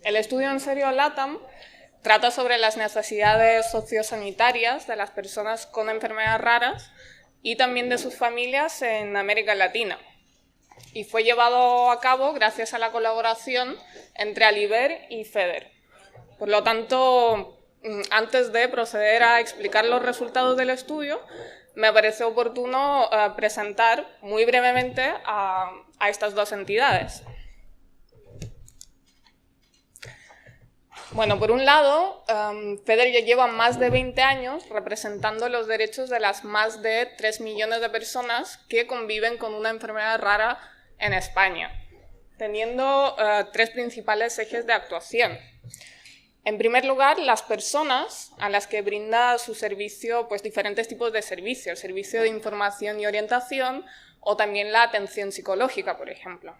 El estudio en serio LATAM trata sobre las necesidades sociosanitarias de las personas con enfermedades raras y también de sus familias en América Latina. Y fue llevado a cabo gracias a la colaboración entre Aliber y FEDER. Por lo tanto, antes de proceder a explicar los resultados del estudio, me parece oportuno presentar muy brevemente a estas dos entidades. Bueno, por un lado, FEDER ya lleva más de 20 años representando los derechos de las más de 3 millones de personas que conviven con una enfermedad rara en España, teniendo tres principales ejes de actuación. En primer lugar, las personas a las que brinda su servicio, pues diferentes tipos de servicios, el servicio de información y orientación o también la atención psicológica, por ejemplo.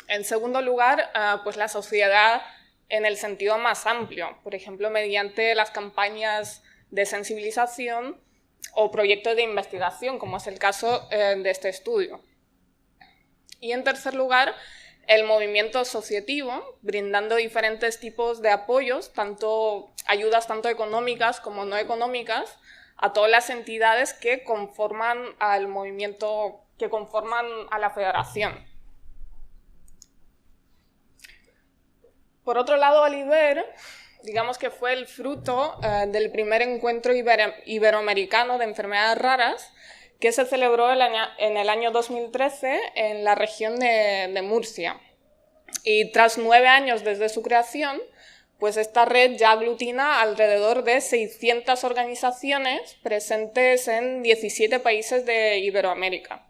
En segundo lugar, pues la sociedad en el sentido más amplio, por ejemplo, mediante las campañas de sensibilización o proyectos de investigación, como es el caso de este estudio. Y en tercer lugar, el movimiento asociativo, brindando diferentes tipos de apoyos, ayudas tanto económicas como no económicas, a todas las entidades que conforman al movimiento, que conforman a la federación. Por otro lado, Aliber, digamos que fue el fruto del primer encuentro iberoamericano de enfermedades raras que se celebró en el año 2013 en la región de Murcia. Y tras 9 años desde su creación, pues esta red ya aglutina alrededor de 600 organizaciones presentes en 17 países de Iberoamérica.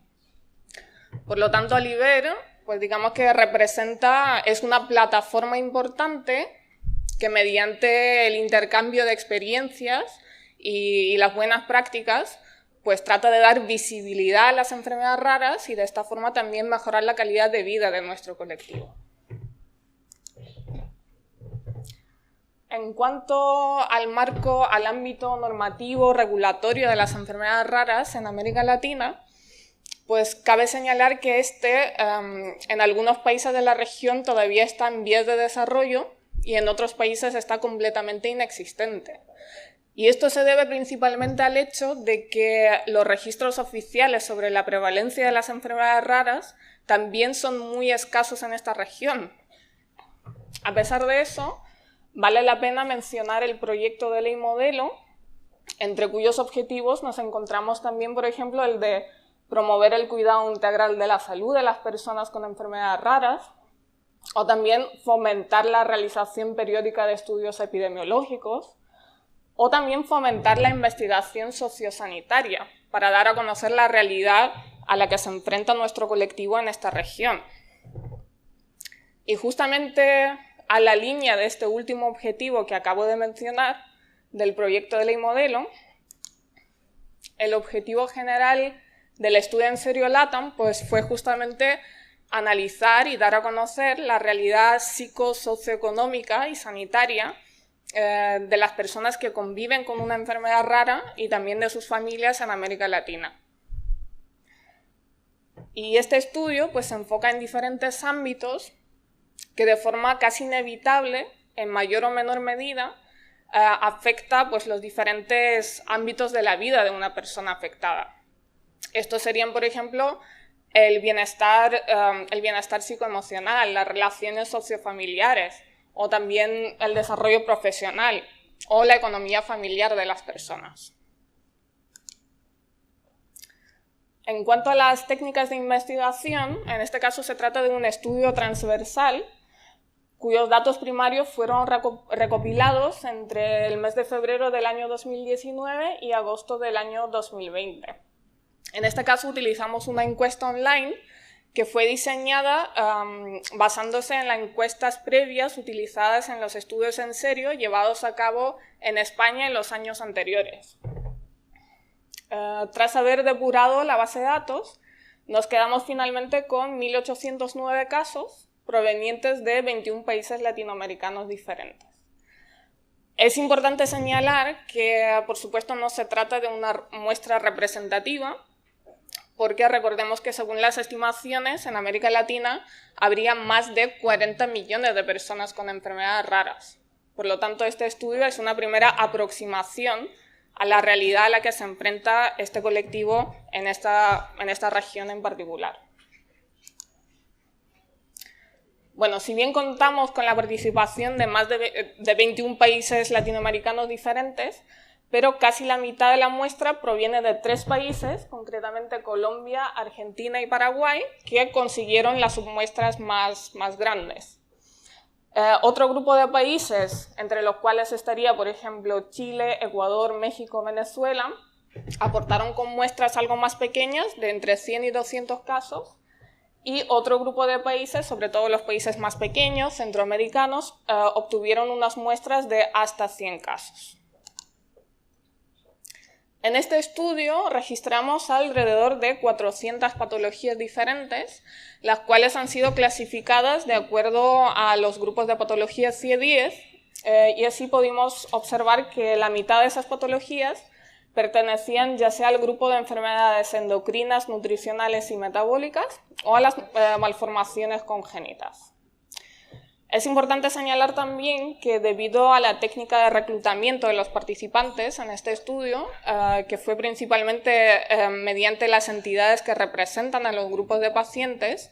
Por lo tanto, Aliber, pues digamos que es una plataforma importante que mediante el intercambio de experiencias y las buenas prácticas, pues trata de dar visibilidad a las enfermedades raras y de esta forma también mejorar la calidad de vida de nuestro colectivo. En cuanto al marco, al ámbito normativo, regulatorio de las enfermedades raras en América Latina, pues cabe señalar que en algunos países de la región todavía está en vías de desarrollo y en otros países está completamente inexistente. Y esto se debe principalmente al hecho de que los registros oficiales sobre la prevalencia de las enfermedades raras también son muy escasos en esta región. A pesar de eso, vale la pena mencionar el proyecto de ley modelo, entre cuyos objetivos nos encontramos también, por ejemplo, el de promover el cuidado integral de la salud de las personas con enfermedades raras, o también fomentar la realización periódica de estudios epidemiológicos, o también fomentar la investigación sociosanitaria para dar a conocer la realidad a la que se enfrenta nuestro colectivo en esta región. Y justamente a la línea de este último objetivo que acabo de mencionar, del proyecto de ley modelo, el objetivo general del estudio en serio LATAM pues fue justamente analizar y dar a conocer la realidad psicosocioeconómica y sanitaria de las personas que conviven con una enfermedad rara y también de sus familias en América Latina. Y este estudio pues, se enfoca en diferentes ámbitos que de forma casi inevitable, en mayor o menor medida, afecta pues, los diferentes ámbitos de la vida de una persona afectada. Estos serían, por ejemplo, el bienestar psicoemocional, las relaciones sociofamiliares, o también el desarrollo profesional o la economía familiar de las personas. En cuanto a las técnicas de investigación, en este caso se trata de un estudio transversal cuyos datos primarios fueron recopilados entre el mes de febrero del año 2019 y agosto del año 2020. En este caso utilizamos una encuesta online que fue diseñada basándose en las encuestas previas utilizadas en los estudios en serio llevados a cabo en España en los años anteriores. Tras haber depurado la base de datos, nos quedamos finalmente con 1.809 casos provenientes de 21 países latinoamericanos diferentes. Es importante señalar que, por supuesto, no se trata de una muestra representativa, porque recordemos que según las estimaciones en América Latina habría más de 40 millones de personas con enfermedades raras. Por lo tanto, este estudio es una primera aproximación a la realidad a la que se enfrenta este colectivo en esta región en particular. Bueno, si bien contamos con la participación de más de 21 países latinoamericanos diferentes, pero casi la mitad de la muestra proviene de 3 países, concretamente Colombia, Argentina y Paraguay, que consiguieron las submuestras más grandes. Otro grupo de países, entre los cuales estaría, por ejemplo, Chile, Ecuador, México, Venezuela, aportaron con muestras algo más pequeñas, de entre 100 y 200 casos, y otro grupo de países, sobre todo los países más pequeños, centroamericanos, obtuvieron unas muestras de hasta 100 casos. En este estudio registramos alrededor de 400 patologías diferentes, las cuales han sido clasificadas de acuerdo a los grupos de patologías CIE-10, y así pudimos observar que la mitad de esas patologías pertenecían ya sea al grupo de enfermedades endocrinas, nutricionales y metabólicas o a las malformaciones congénitas. Es importante señalar también que debido a la técnica de reclutamiento de los participantes en este estudio, que fue principalmente mediante las entidades que representan a los grupos de pacientes,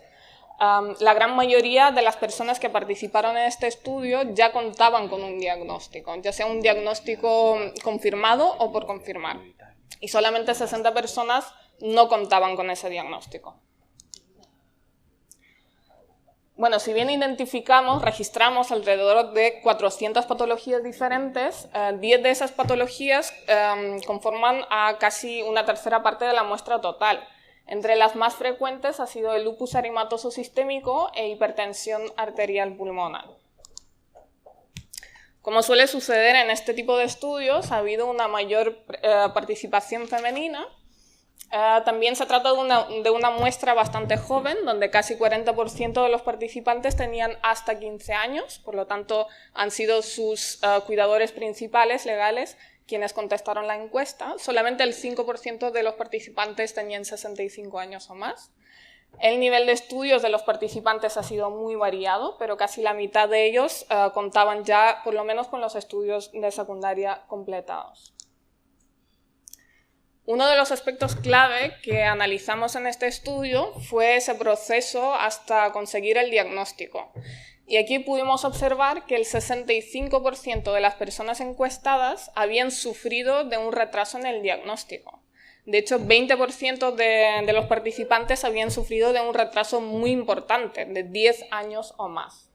la gran mayoría de las personas que participaron en este estudio ya contaban con un diagnóstico, ya sea un diagnóstico confirmado o por confirmar. Y solamente 60 personas no contaban con ese diagnóstico. Bueno, si bien registramos alrededor de 400 patologías diferentes, 10 de esas patologías conforman a casi una tercera parte de la muestra total. Entre las más frecuentes ha sido el lupus eritematoso sistémico e hipertensión arterial pulmonar. Como suele suceder en este tipo de estudios, ha habido una mayor participación femenina. También se trata de una muestra bastante joven, donde casi 40% de los participantes tenían hasta 15 años, por lo tanto han sido sus cuidadores principales legales quienes contestaron la encuesta. Solamente el 5% de los participantes tenían 65 años o más. El nivel de estudios de los participantes ha sido muy variado, pero casi la mitad de ellos contaban ya por lo menos con los estudios de secundaria completados. Uno de los aspectos clave que analizamos en este estudio fue ese proceso hasta conseguir el diagnóstico. Y aquí pudimos observar que el 65% de las personas encuestadas habían sufrido de un retraso en el diagnóstico. De hecho, 20% de los participantes habían sufrido de un retraso muy importante, de 10 años o más.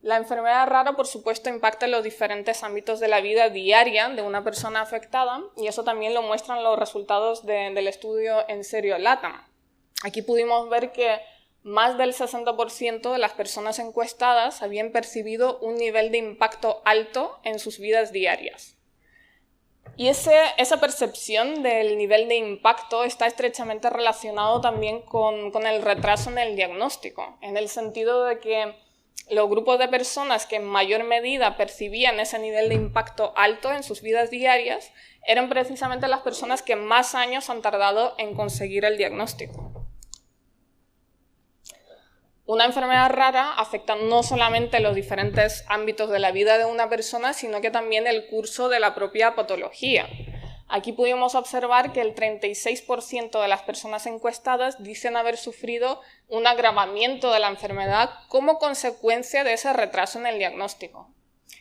La enfermedad rara, por supuesto, impacta en los diferentes ámbitos de la vida diaria de una persona afectada, y eso también lo muestran los resultados del estudio en serio LATAM. Aquí pudimos ver que más del 60% de las personas encuestadas habían percibido un nivel de impacto alto en sus vidas diarias. Y esa percepción del nivel de impacto está estrechamente relacionado también con el retraso en el diagnóstico, en el sentido de que los grupos de personas que en mayor medida percibían ese nivel de impacto alto en sus vidas diarias eran precisamente las personas que más años han tardado en conseguir el diagnóstico. Una enfermedad rara afecta no solamente los diferentes ámbitos de la vida de una persona, sino que también el curso de la propia patología. Aquí pudimos observar que el 36% de las personas encuestadas dicen haber sufrido un agravamiento de la enfermedad como consecuencia de ese retraso en el diagnóstico.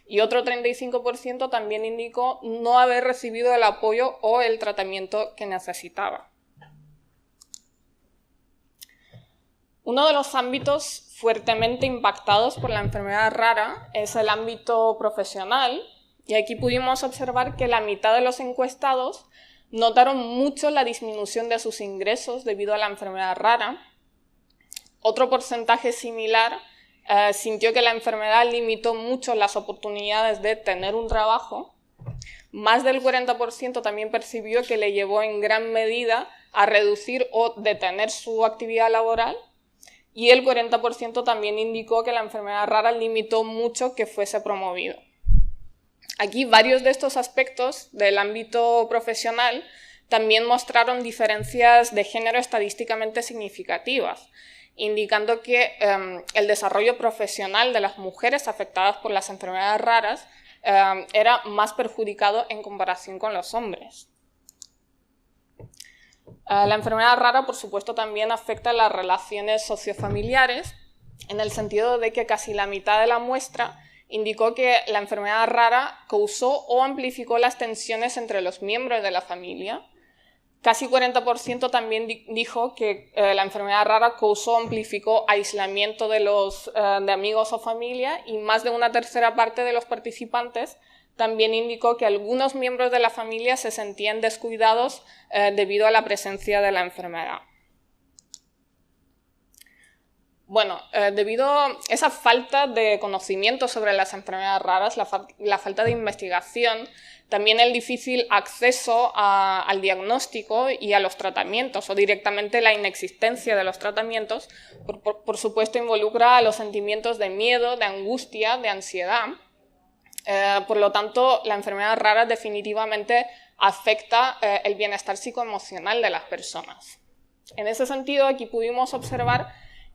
Y otro 35% también indicó no haber recibido el apoyo o el tratamiento que necesitaba. Uno de los ámbitos fuertemente impactados por la enfermedad rara es el ámbito profesional. Y aquí pudimos observar que la mitad de los encuestados notaron mucho la disminución de sus ingresos debido a la enfermedad rara. Otro porcentaje similar sintió que la enfermedad limitó mucho las oportunidades de tener un trabajo. Más del 40% también percibió que le llevó en gran medida a reducir o detener su actividad laboral. Y el 40% también indicó que la enfermedad rara limitó mucho que fuese promovido. Aquí varios de estos aspectos del ámbito profesional también mostraron diferencias de género estadísticamente significativas, indicando que el desarrollo profesional de las mujeres afectadas por las enfermedades raras era más perjudicado en comparación con los hombres. La enfermedad rara, por supuesto, también afecta las relaciones sociofamiliares, en el sentido de que casi la mitad de la muestra indicó que la enfermedad rara causó o amplificó las tensiones entre los miembros de la familia. Casi 40% también dijo que la enfermedad rara causó o amplificó aislamiento de amigos o familia, y más de una tercera parte de los participantes también indicó que algunos miembros de la familia se sentían descuidados debido a la presencia de la enfermedad. Bueno, debido a esa falta de conocimiento sobre las enfermedades raras, la falta de investigación, también el difícil acceso al diagnóstico y a los tratamientos, o directamente la inexistencia de los tratamientos, por supuesto involucra a los sentimientos de miedo, de angustia, de ansiedad. Por lo tanto, la enfermedad rara definitivamente afecta el bienestar psicoemocional de las personas. En ese sentido, aquí pudimos observar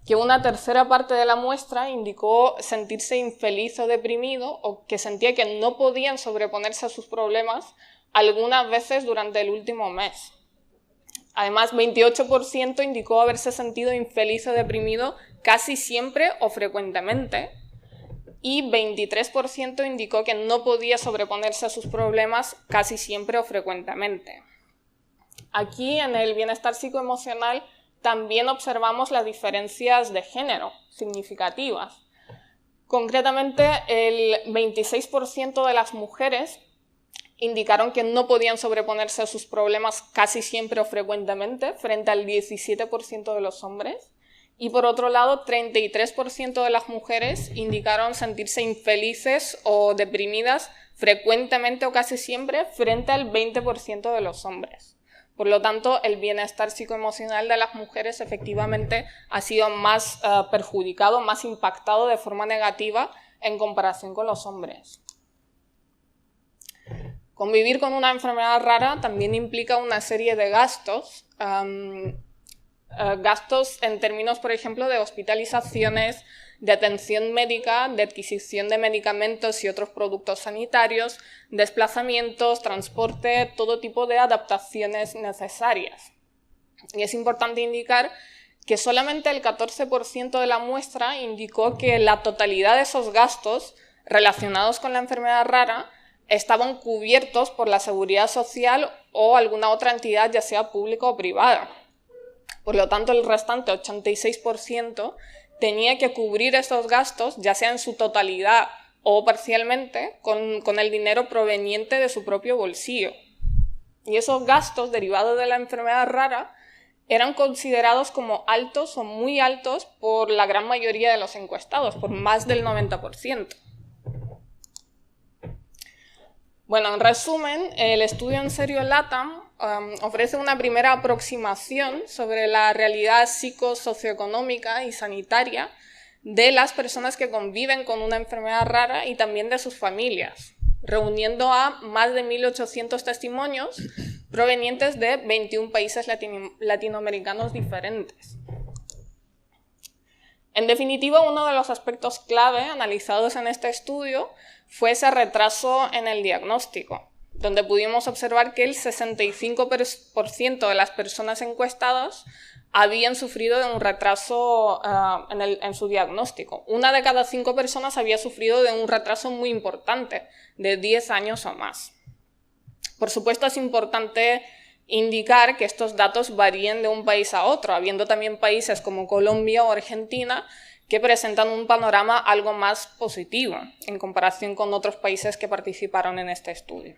que una tercera parte de la muestra indicó sentirse infeliz o deprimido, o que sentía que no podían sobreponerse a sus problemas algunas veces durante el último mes. Además, 28% indicó haberse sentido infeliz o deprimido casi siempre o frecuentemente, y 23% indicó que no podía sobreponerse a sus problemas casi siempre o frecuentemente. Aquí, en el bienestar psicoemocional, también observamos las diferencias de género significativas. Concretamente, el 26% de las mujeres indicaron que no podían sobreponerse a sus problemas casi siempre o frecuentemente, frente al 17% de los hombres. Y por otro lado, 33% de las mujeres indicaron sentirse infelices o deprimidas frecuentemente o casi siempre, frente al 20% de los hombres. Por lo tanto, el bienestar psicoemocional de las mujeres efectivamente ha sido más perjudicado, más impactado de forma negativa en comparación con los hombres. Convivir con una enfermedad rara también implica una serie de gastos, gastos en términos, por ejemplo, de hospitalizaciones, de atención médica, de adquisición de medicamentos y otros productos sanitarios, desplazamientos, transporte, todo tipo de adaptaciones necesarias. Y es importante indicar que solamente el 14% de la muestra indicó que la totalidad de esos gastos relacionados con la enfermedad rara estaban cubiertos por la seguridad social o alguna otra entidad, ya sea pública o privada. Por lo tanto, el restante 86% tenía que cubrir estos gastos, ya sea en su totalidad o parcialmente, con el dinero proveniente de su propio bolsillo. Y esos gastos derivados de la enfermedad rara eran considerados como altos o muy altos por la gran mayoría de los encuestados, por más del 90%. Bueno, en resumen, el estudio En Serio LATAM ofrece una primera aproximación sobre la realidad psicosocioeconómica y sanitaria de las personas que conviven con una enfermedad rara y también de sus familias, reuniendo a más de 1.800 testimonios provenientes de 21 países latinoamericanos diferentes. En definitiva, uno de los aspectos clave analizados en este estudio fue ese retraso en el diagnóstico, donde pudimos observar que el 65% de las personas encuestadas habían sufrido de un retraso en su diagnóstico. Una de cada 5 personas había sufrido de un retraso muy importante, de 10 años o más. Por supuesto, es importante indicar que estos datos varían de un país a otro, habiendo también países como Colombia o Argentina que presentan un panorama algo más positivo en comparación con otros países que participaron en este estudio.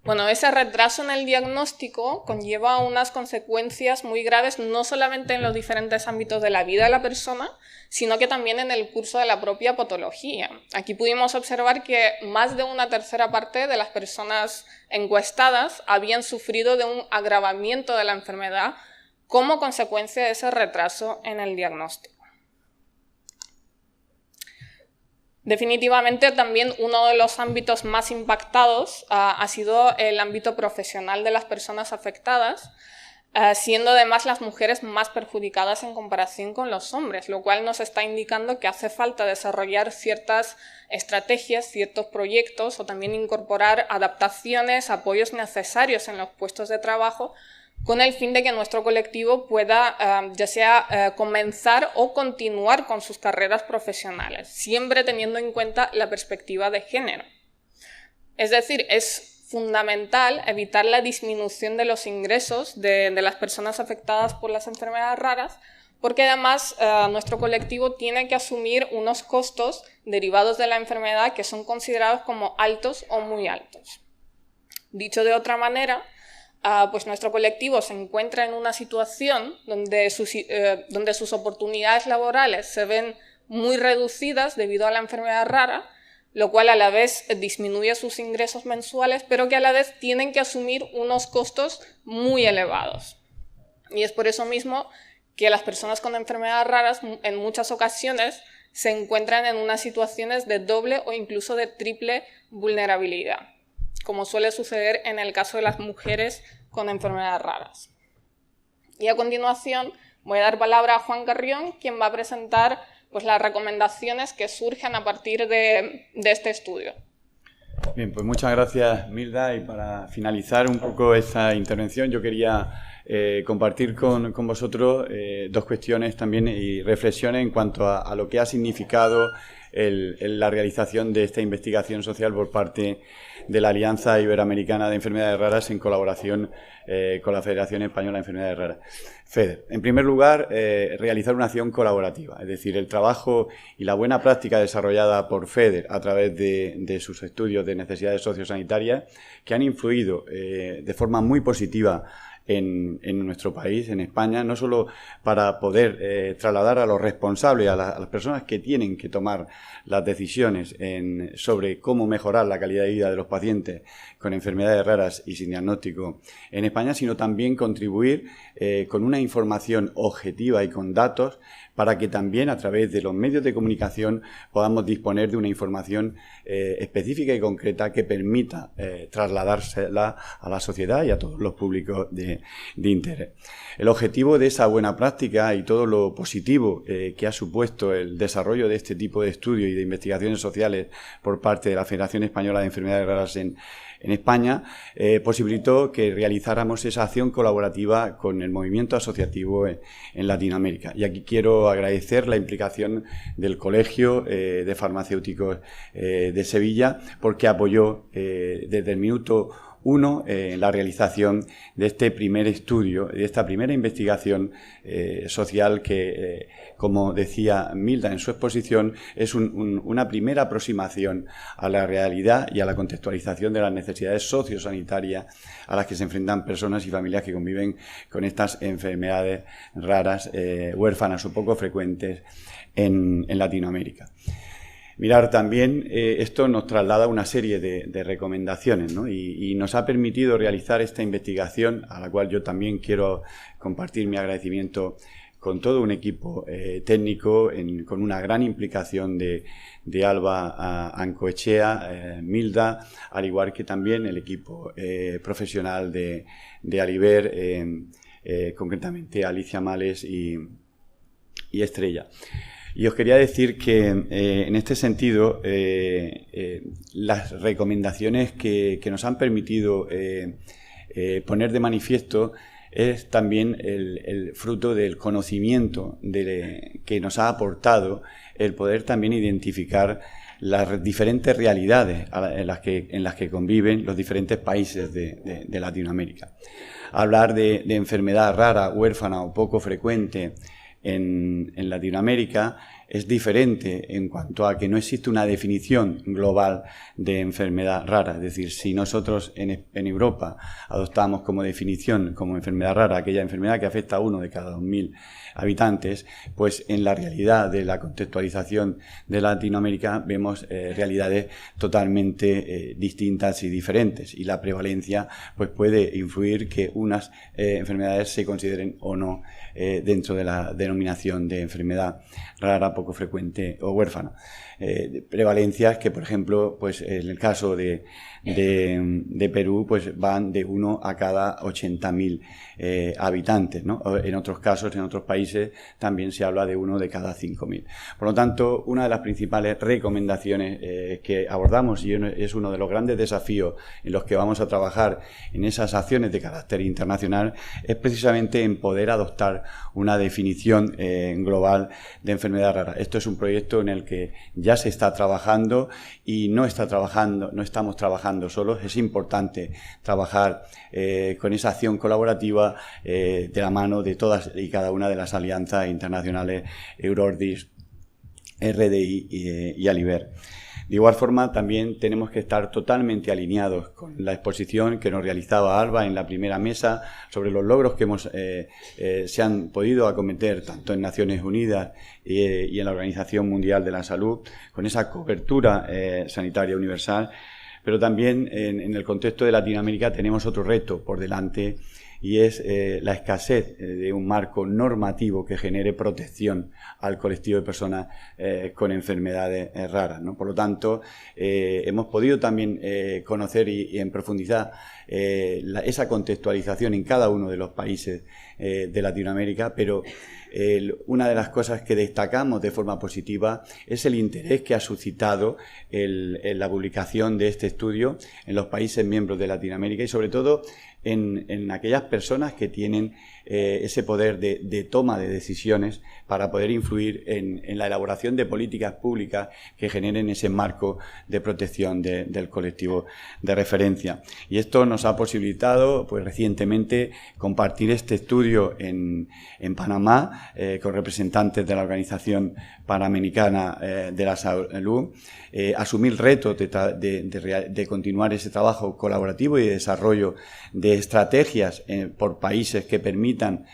Bueno, ese retraso en el diagnóstico conlleva unas consecuencias muy graves, no solamente en los diferentes ámbitos de la vida de la persona, sino que también en el curso de la propia patología. Aquí pudimos observar que más de una tercera parte de las personas encuestadas habían sufrido de un agravamiento de la enfermedad como consecuencia de ese retraso en el diagnóstico. Definitivamente también uno de los ámbitos más impactados ha sido el ámbito profesional de las personas afectadas, siendo además las mujeres más perjudicadas en comparación con los hombres, lo cual nos está indicando que hace falta desarrollar ciertas estrategias, ciertos proyectos o también incorporar adaptaciones, apoyos necesarios en los puestos de trabajo con el fin de que nuestro colectivo pueda ya sea comenzar o continuar con sus carreras profesionales, siempre teniendo en cuenta la perspectiva de género. Es decir, es fundamental evitar la disminución de los ingresos de las personas afectadas por las enfermedades raras, porque además nuestro colectivo tiene que asumir unos costos derivados de la enfermedad que son considerados como altos o muy altos. Dicho de otra manera, pues nuestro colectivo se encuentra en una situación donde sus oportunidades laborales se ven muy reducidas debido a la enfermedad rara, lo cual a la vez disminuye sus ingresos mensuales, pero que a la vez tienen que asumir unos costos muy elevados. Y es por eso mismo que las personas con enfermedades raras en muchas ocasiones se encuentran en unas situaciones de doble o incluso de triple vulnerabilidad, como suele suceder en el caso de las mujeres con enfermedades raras. Y a continuación voy a dar palabra a Juan Carrión, quien va a presentar pues, las recomendaciones que surgen a partir de este estudio. Bien, pues muchas gracias, Milda. Y para finalizar un poco esta intervención, yo quería compartir con vosotros dos cuestiones también y reflexiones en cuanto a lo que ha significado la realización de esta investigación social por parte de la Alianza Iberoamericana de Enfermedades Raras en colaboración con la Federación Española de Enfermedades Raras, FEDER. En primer lugar, realizar una acción colaborativa, es decir, el trabajo y la buena práctica desarrollada por FEDER a través de sus estudios de necesidades sociosanitarias que han influido de forma muy positiva en nuestro país, en España, no solo para poder trasladar a los responsables, a las personas que tienen que tomar las decisiones sobre cómo mejorar la calidad de vida de los pacientes con enfermedades raras y sin diagnóstico en España, sino también contribuir con una información objetiva y con datos para que también a través de los medios de comunicación podamos disponer de una información específica y concreta que permita trasladársela a la sociedad y a todos los públicos de interés. El objetivo de esa buena práctica y todo lo positivo que ha supuesto el desarrollo de este tipo de estudios y de investigaciones sociales por parte de la Federación Española de Enfermedades Raras en España, posibilitó que realizáramos esa acción colaborativa con el movimiento asociativo en Latinoamérica. Y aquí quiero agradecer la implicación del Colegio de Farmacéuticos de Sevilla, porque apoyó desde el minuto uno, la realización de este primer estudio, de esta primera investigación social que, como decía Milda en su exposición, es una primera aproximación a la realidad y a la contextualización de las necesidades sociosanitarias a las que se enfrentan personas y familias que conviven con estas enfermedades raras, huérfanas o poco frecuentes en Latinoamérica. Mirar también, esto nos traslada una serie de recomendaciones, ¿no? Y nos ha permitido realizar esta investigación, a la cual yo también quiero compartir mi agradecimiento con todo un equipo técnico, con una gran implicación de Alba Ancoechea, Milda, al igual que también el equipo profesional de Aliber, concretamente Alicia Males y Estrella. Y os quería decir que en este sentido las recomendaciones que nos han permitido poner de manifiesto es también el fruto del conocimiento que nos ha aportado el poder también identificar las diferentes realidades en las que conviven los diferentes países de Latinoamérica. Hablar de enfermedad rara, huérfana o poco frecuente en Latinoamérica es diferente en cuanto a que no existe una definición global de enfermedad rara. Es decir, si nosotros en Europa adoptamos como definición, como enfermedad rara, aquella enfermedad que afecta a 1 de cada 2.000 habitantes, pues en la realidad de la contextualización de Latinoamérica vemos realidades totalmente distintas y diferentes, y la prevalencia pues puede influir que unas enfermedades se consideren o no dentro de la denominación de enfermedad rara poco frecuente o huérfana. Prevalencias que, por ejemplo, pues en el caso de Perú, pues van de 1 a cada 80.000 habitantes, ¿no? En otros casos, en otros países, también se habla de 1 de cada 5.000. Por lo tanto, una de las principales recomendaciones que abordamos, y es uno de los grandes desafíos en los que vamos a trabajar en esas acciones de carácter internacional, es precisamente en poder adoptar una definición global de enfermedad rara. Esto es un proyecto en el que ya se está trabajando y no estamos trabajando solos. Es importante trabajar con esa acción colaborativa de la mano de todas y cada una de las alianzas internacionales Eurordis, RDI y Aliber. De igual forma, también tenemos que estar totalmente alineados con la exposición que nos realizaba Alba en la primera mesa sobre los logros que se han podido acometer tanto en Naciones Unidas y en la Organización Mundial de la Salud, con esa cobertura sanitaria universal. Pero también en el contexto de Latinoamérica tenemos otro reto por delante, y es la escasez de un marco normativo que genere protección al colectivo de personas con enfermedades raras, ¿no? Por lo tanto, hemos podido también conocer y en profundidad esa contextualización en cada uno de los países de Latinoamérica, pero una de las cosas que destacamos de forma positiva es el interés que ha suscitado la publicación de este estudio en los países miembros de Latinoamérica y sobre todo en aquellas personas que tienen ese poder de toma de decisiones para poder influir en la elaboración de políticas públicas que generen ese marco de protección del colectivo de referencia. Y esto nos ha posibilitado, pues recientemente, compartir este estudio en Panamá con representantes de la Organización Panamericana de la Salud, asumir el reto de continuar ese trabajo colaborativo y de desarrollo de estrategias por países que permitan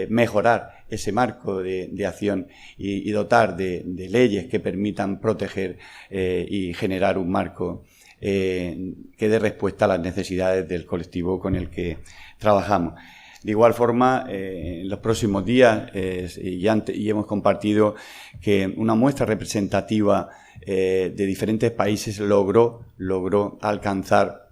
mejorar ese marco de acción y dotar de leyes que permitan proteger y generar un marco que dé respuesta a las necesidades del colectivo con el que trabajamos. De igual forma, en los próximos días, y hemos compartido que una muestra representativa de diferentes países logró alcanzar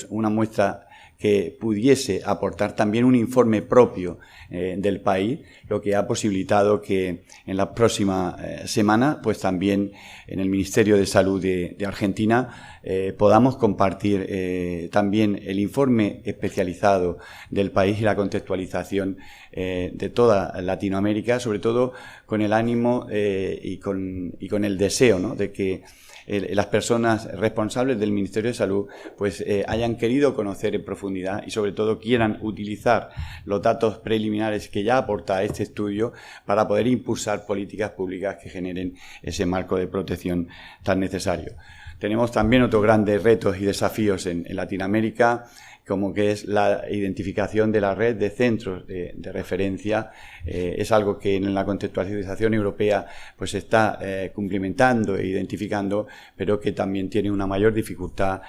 una muestra que pudiese aportar también un informe propio del país, lo que ha posibilitado que en la próxima semana, pues también en el Ministerio de Salud de Argentina podamos compartir también el informe especializado del país y la contextualización de toda Latinoamérica, sobre todo con el ánimo y con el deseo, ¿no?, de que las personas responsables del Ministerio de Salud pues hayan querido conocer en profundidad y sobre todo quieran utilizar los datos preliminares que ya aporta este estudio para poder impulsar políticas públicas que generen ese marco de protección tan necesario. Tenemos también otros grandes retos y desafíos en Latinoamérica, como que es la identificación de la red de centros de referencia. Es algo que en la contextualización europea pues se está cumplimentando e identificando, pero que también tiene una mayor dificultad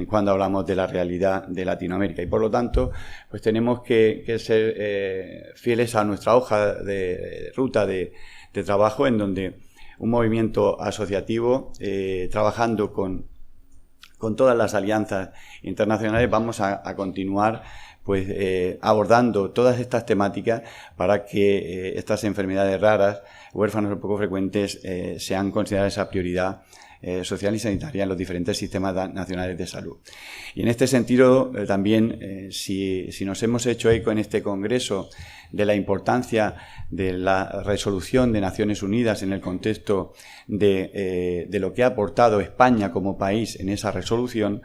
cuando hablamos de la realidad de Latinoamérica. Y por lo tanto, pues tenemos que ser fieles a nuestra hoja de ruta de trabajo, en donde un movimiento asociativo, trabajando con todas las alianzas internacionales, vamos a continuar pues abordando todas estas temáticas para que estas enfermedades raras, huérfanos o poco frecuentes, sean consideradas esa prioridad social y sanitaria en los diferentes sistemas nacionales de salud. Y en este sentido, también, si nos hemos hecho eco en este congreso de la importancia de la resolución de Naciones Unidas en el contexto de lo que ha aportado España como país en esa resolución,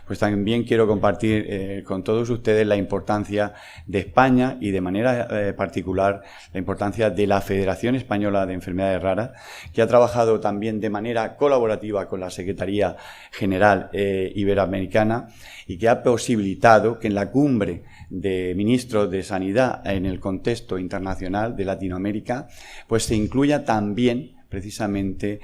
pues también quiero compartir con todos ustedes la importancia de España y de manera particular la importancia de la Federación Española de Enfermedades Raras, que ha trabajado también de manera colaborativa con la Secretaría General Iberoamericana y que ha posibilitado que en la cumbre de ministros de Sanidad en el contexto internacional de Latinoamérica pues se incluya también precisamente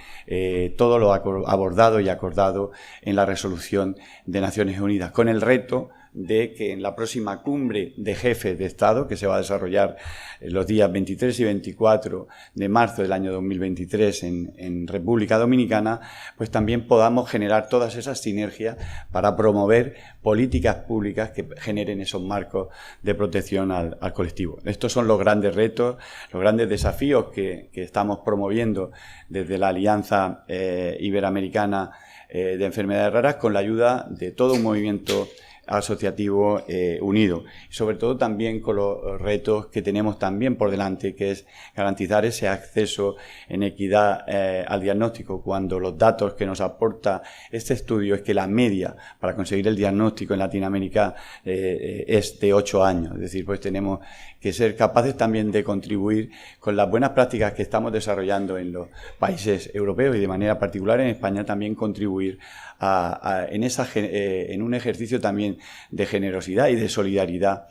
todo lo abordado y acordado en la resolución de Naciones Unidas, con el reto de que en la próxima cumbre de jefes de Estado, que se va a desarrollar los días 23 y 24 de marzo del año 2023 en República Dominicana, pues también podamos generar todas esas sinergias para promover políticas públicas que generen esos marcos de protección al colectivo. Estos son los grandes retos, los grandes desafíos que estamos promoviendo desde la Alianza Iberoamericana de Enfermedades Raras, con la ayuda de todo un movimiento asociativo unido, y sobre todo también con los retos que tenemos también por delante, que es garantizar ese acceso en equidad al diagnóstico, cuando los datos que nos aporta este estudio es que la media para conseguir el diagnóstico en Latinoamérica es de 8 años. Es decir, pues tenemos que ser capaces también de contribuir con las buenas prácticas que estamos desarrollando en los países europeos, y de manera particular en España también contribuir en un ejercicio también de generosidad y de solidaridad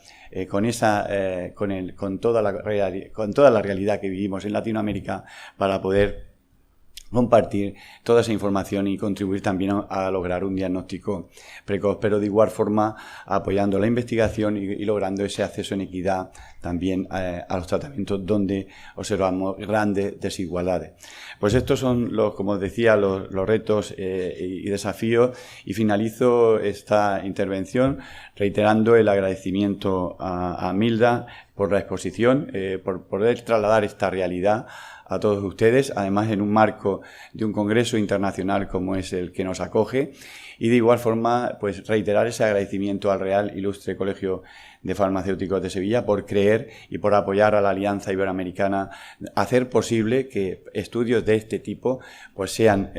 con toda la realidad que vivimos en Latinoamérica, para poder compartir toda esa información y contribuir también a lograr un diagnóstico precoz, pero de igual forma apoyando la investigación y logrando ese acceso en equidad también a los tratamientos donde observamos grandes desigualdades. Pues estos son, como decía, los retos y desafíos, y finalizo esta intervención reiterando el agradecimiento a Milda por la exposición, por poder trasladar esta realidad a todos ustedes, además en un marco de un congreso internacional como es el que nos acoge, y de igual forma pues reiterar ese agradecimiento al Real Ilustre Colegio de Farmacéuticos de Sevilla por creer y por apoyar a la Alianza Iberoamericana, hacer posible que estudios de este tipo pues sean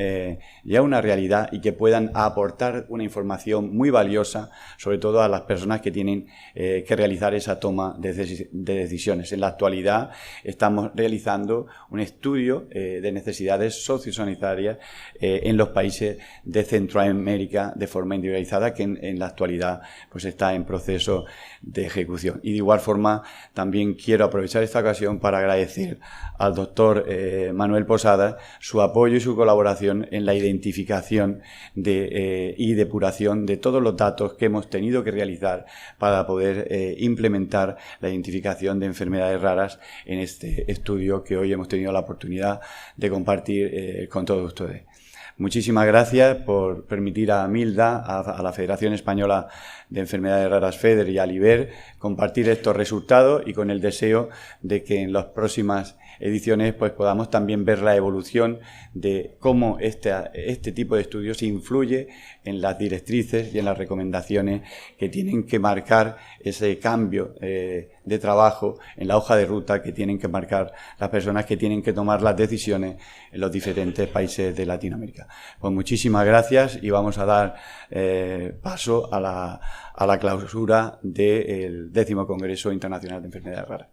ya una realidad y que puedan aportar una información muy valiosa, sobre todo a las personas que tienen que realizar esa toma de decisiones. En la actualidad estamos realizando un estudio de necesidades sociosanitarias en los países de Centroamérica de forma individualizada, que en la actualidad pues está en proceso de ejecución. Y de igual forma también quiero aprovechar esta ocasión para agradecer al doctor Manuel Posada su apoyo y su colaboración en la identificación y depuración de todos los datos que hemos tenido que realizar para poder implementar la identificación de enfermedades raras en este estudio que hoy hemos tenido la oportunidad de compartir con todos ustedes. Muchísimas gracias por permitir a Milda, a la Federación Española de Enfermedades Raras, FEDER, y al IBER compartir estos resultados, y con el deseo de que en las próximas ediciones pues podamos también ver la evolución de cómo este tipo de estudios influye en las directrices y en las recomendaciones que tienen que marcar ese cambio de trabajo en la hoja de ruta que tienen que marcar las personas que tienen que tomar las decisiones en los diferentes países de Latinoamérica. Pues muchísimas gracias, y vamos a dar paso a la clausura del 10º Congreso Internacional de Enfermedades Raras.